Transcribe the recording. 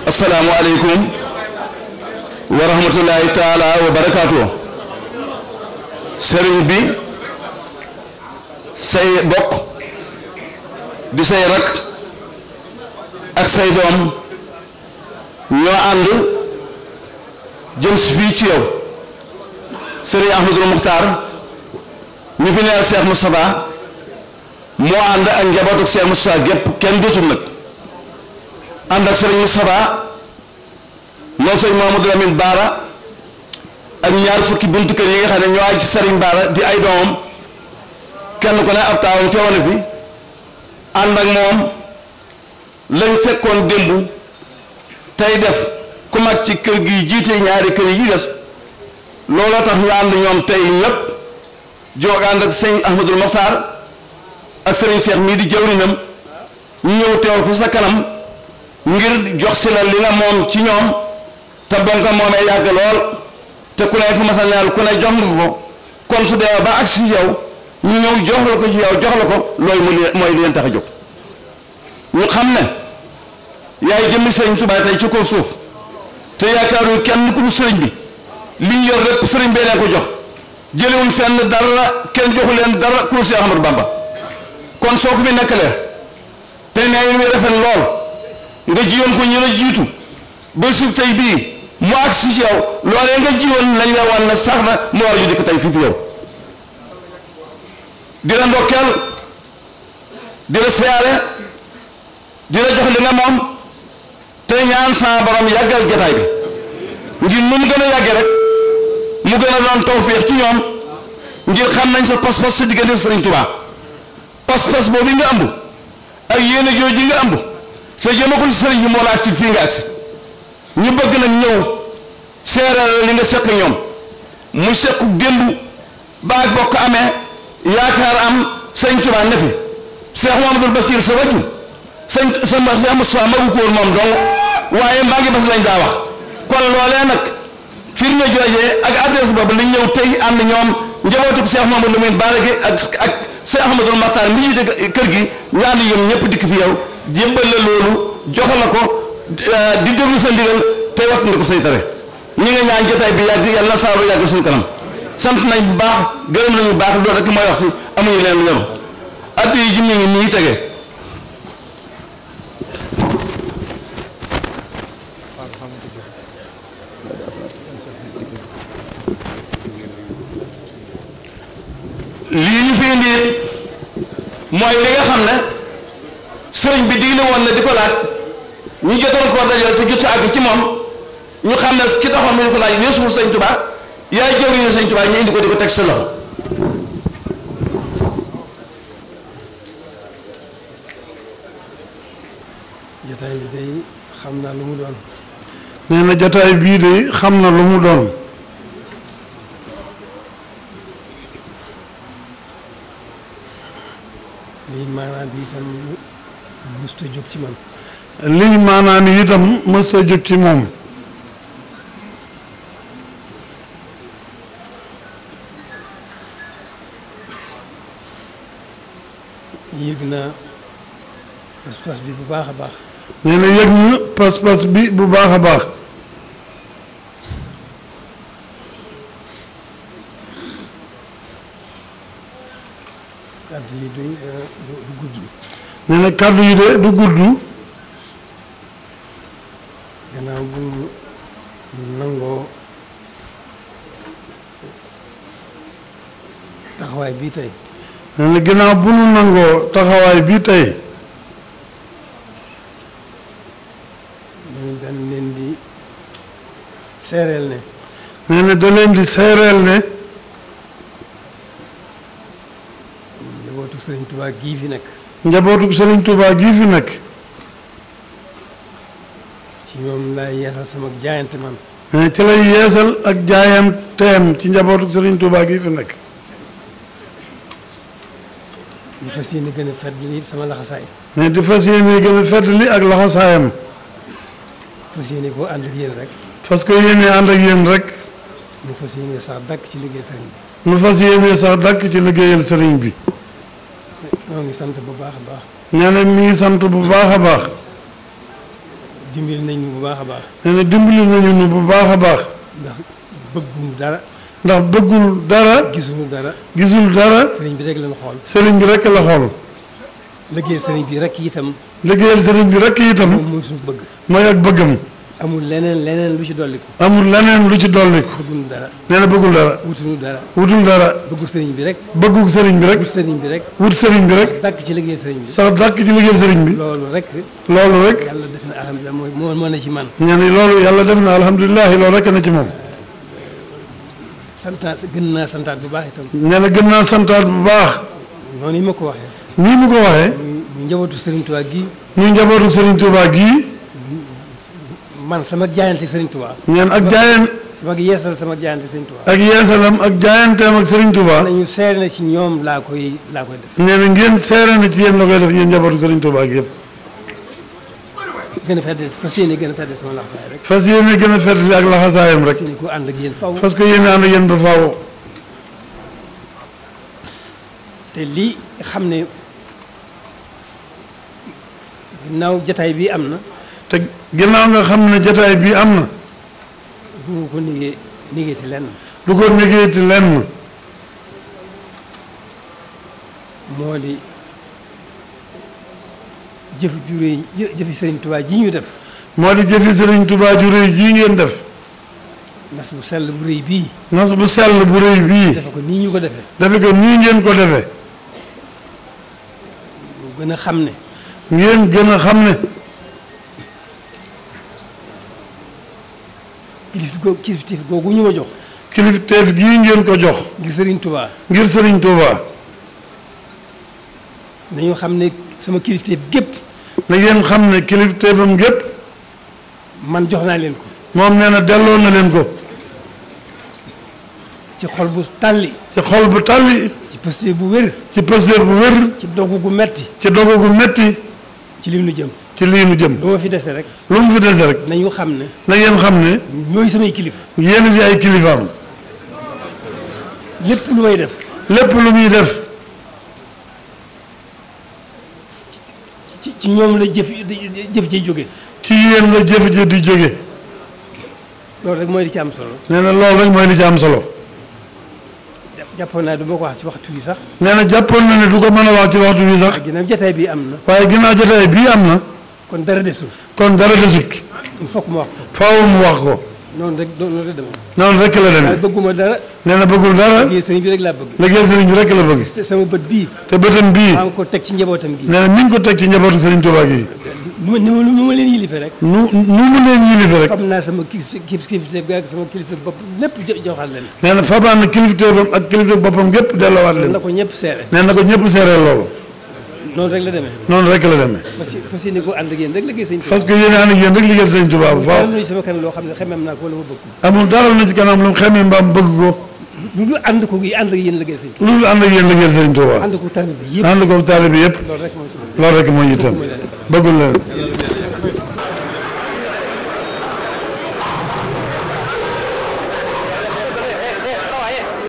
السلام عليكم ورحمة الله تعالى وبركاته. sëriñ bi say bokk di say rak ak say doom ñoo ànd jëm si fii ci yow sëriñ Ahmadul Muxtaar ñu fi neel Cheikh Moustapha moo ànd ak njabootu Cheikh Moustapha gépp kenn jotul nag ànd ak sëriñ Moustapha moom sëriñ Mamadou Lamine Baara ak ñaar fukki buntu kër yi nga xam ne ñoo aj ci sëriñ Baara di ay doomam kenn ku ne ab taawam teewoon na fi ànd ak moom lañ fekkoon démb tey def ku mag ci kër gi jiite ñaari kër yi des looloo tax ñu ànd ñoom tey ñëpp jóg ànd ak sëñ Ahmadul Moxtaar ak sëriñ Cheikh mii di jawriñam ñu ñëw teew fi sa kanam ngir jox si la li nga moom ci ñoom te bon ko moomee yàgg lool te ku ne fu ma sa neel ku ne jox nga ko kon su dee ba agsi ci yow ñu ñëw jox la ko ci yow jox la ko looy mooy li leen tax a jóg ñu xam ne yaay jëmmi sëriñ Tuubaa tey ci kaw suuf te yaakaaru kenn ku du sëriñ bi li ñu yor lépp sëriñ bee leen ko jox jëlewuñ fenn dara kenn joxu leen dara ku Seex Ahmadu Bamba kon soo ko fi nekkalee te nee ñu rafet lool nga jiwoon ko ñu la jiitu ba suuf tey bii mu agsi ci yow loolee nga jiwoon lañ la wan ne sax na mu war a ju dikk tey fii fi yow di la ndokkeel di la siyaare di la jox li nga moom te ñaan sa borom yàggal jotaay bi ngir nu mu gën a yàggee rek mu gën a doon tawfeex ci ñoom ngir xam nañ sa pas-pas sa diggante Sëriñ Tuubaa pas-pas boobu nga ëmb ak yéene jooju nga ëmb te jëmagul sëriñ bi moo la agsi fii nga agsi ñu bëgg nag ñëw seeral li nga seq ñoom mu sequ démb ba ak bokk amee yaakaar am sëñ Tuubaa ne fi Cheikh Mamadou Bassir sa wajju sëñ Cheikh Moustapha magu ko woon moom dong waaye maa ngi bas lañ daa wax kon loolee nag firnde joojee ak adresse boobu lañ ñëw tey ànd ñoom njabootu Cheikh Mamadou Lamine Bara gi ak Cheikh Ahmadul Moxtaar mi jiite kër gi ñu ànd ñoom ñëpp dikk fi yow jébbal la loolu jox la ko di déglu sa ndigal tey wax nga ko say tere ñi nga ñaan jotaay bi yàgg yàlla na saabu yàgg suñu kanam sant nañ bu baax gërëm nañu bu baax loolu rek mooy wax si amuñu leen lu ñor addu yi ji mi ngi nii tege lii ñu fi indi mooy li nga xam ne sëriñ bi digle woon na di ko laaj ñu jotoon koo dajale te jot àgg ci moom ñu xam ne ki taxoon ñu ko laaj weesuwul sëñ Tuubaa yaay jëwriñu sëñ Tuubaa ñu indi ko di ko teg sa loxo jataay bi day xam naa lu mu doon. nee na jataay bii de xam na lu mu doon. lii maanaam bi itam mësta jóg ci man. lii maanaam itam mësta jóg ci moom. yëg naa pas-pas bi bu baax a baax. nee na yëg na pas-pas bi bu baax a baax. kàddu yi du gudd. nee na kàddu yi de du gudd. gannaaw bu mu nangoo taxawaay bii tey. nee na gannaaw bu nu nangoo taxawaay bii tey. ñu dañ leen di seereel ne. nee na da leen di seereel ne. njabootu Sëriñ Tuubaa gii fi nekk. njabootu Sëriñ Tuubaa gii fi nekk. ci ñoom laay yeesal sama jaayante man. nee na ci lay yeesal ak jaayanteem ci njabootu Sëriñ Tuubaa gii fi nekk. di fas yéene gën a feddali sama laxasaay. mais di fas yéene gën a feddali ak laxasaayam. fas yéene koo ànd ak yéen rek. parce que yéene ànd ak yéen rek. mu fas yéene sax dàkk ci liggéey sëriñ bi. nu fas yéene sax dàkk ci liggéeyal sëriñ bi. ñoo ngi sant bu baax a baax. nee na mi ngi sant bu baax a baax. dimbali nañu bu baax a baax. nee na dimbali nañu nu bu baax a baax. ndax bëggul dara. ndax bëggul dara. gisul dara. gisul dara. sëriñ bi rek lañ xool. sëriñ bi rek la xool. liggéey sëriñ bi rek itam. liggéeyal sëriñ bi rek itam. moom mooy suñu bëgg. mooy ak bëggam. amul leneen lu ci dolliku. amul leneen lu ci dolliku. bëggul dara. nee na bëggul dara. wutuñu dara. wutul dara. bëggul sëriñ bi rek. bëggul sëriñ bi rek. wut sëriñ bi rek. wut sëriñ bi rek. dàkk ci liggéey sëriñ bi. sax dàkk ci liggéeyal sëriñ bi. loolu rek. loolu rek. yàlla def na alhamdulilah moo ne ci man. nee na loolu yàlla def na alhamdulilah loolu rek na ci moom. santaat gën naa santaat bu baax itam. nee na gën naa santaat bu baax. noonu yi ma ko waxee. nii mu ko waxee. muy njabootu Serigne Touba gii. muy njabootu Serigne Touba gii. man sama jaayante ak Serigne Touba. ñeen ak jaayeen. sama yeesal sama jaayante ak Serigne Touba. ak yeesalam ak jaayanteem ak Serigne Touba. nañu seere na ci ñoom laa koy def. nee na ngeen seere na ci yéen la koy def yéen njabootu Serigne Touba gi yëpp. gën a fedd fas yéene gën a fedd sama laxasaay rek. fas yéene gën a fedd ak laxasaayam rek. fas yéene ko ànd ak yéen faw. parce que yéen ànd ak yéen ba faaw. te lii xam ne ginnaaw jataay bii am na. te ginnaaw nga xam ne jataay bii am na. du ma ko négee ci lenn. du ko négee ci lenn. moo di jëf ju réy jëfi Serigne Touba ji ñu def. moo di jëfi Serigne Touba ju réy jii ngeen def. nas bu sell bu réy bii. nas bu sell bu réy bii. defe ko nii ñu ko defee. defe ko nii ngeen ko defee. mu gën a xam ne. ngeen gën a xam ne. kilifteef googu ñu ma jox. kilifteef gii ngeen ko jox. ngir Serigne Touba. ngir Serigne Touba. nañu xam ne sama kilifteef gépp. na ngeen xam ne kilifteefam gépp. man jox naa leen ko. moom nee na delloo na leen ko. ci xol bu tàlli. ci xol bu tàlli. ci pëstéef bu wér. ci pëstéef bu wér. ci dogu gu metti. ci dogu gu metti. ci li nu jëm. ci lii nu jëm. lu ma fi dese rek. lu mu fi dese rek. nañu xam ne. na ngeen xam ne. ñooy samay kilifa. yéen di ay kilifaam. lépp lu may def. lépp lu muy def. ci ñoom la jëf ji jóge. ci yéen la jëf ji di jóge. loolu rek mooy li ci am solo. nee na loolu rek mooy li ci am solo. jàppoon naa du ma ko wax ci waxtu wi sax. nee na jàppoon na ne du ko mën a wax ci waxtu wi sax. ginnaaw jotaay bii am na. waaye ginnaaw jotaay bii am na. kon dara desul. kon dara desut. il faut que mu wax ko. faaw mu wax ko. noonu rek demee. noonu rek la demee. waaye bëgguma dara. nee na bëggul dara. liggéey sëriñ bi rek laa bëgg. liggéey sëriñ bi rek la bëgg. sama bët bii. te bëtam bii. maa ngi ko teg ci njabootam gi. nee na mi ngi ko teg ci njabootu Sëriñ Tuubaa gi. nu ma leen yilife rek. nu mu leen yilife rek. fab naa sama kilifteef bi ak sama kilifteef bopp lépp joxal leen. nee na fabaan na kilifteefam ak kilifteef boppam gépp delloowaat leen. na ko ñëpp seere. nee na ko ñëpp seeree loolu. noonu rek la demee. noonu rek la demee. fas yéene ko ànd ak yéen rek liggéey sëñ Tuubaa. parce que yéen ànd ak yéen rek liggéey sëñ Tuubaa bu faaw. lu sama kanam loo xam ne xemem naa ko wala ma bëgg ko. amul dara na ci kanam lu mu xamee mbaam bëgg ko. lu ànd ko gi ànd ak yéen liggéey sëñ Tuubaa. loolu ànd ak yéen liggéey sëñ Tuubaa. ànd ko taalibe bi yëpp. ànd ko taalibe bi yëpp. loolu rek mooy loolu rek mooy itam bëggul leen.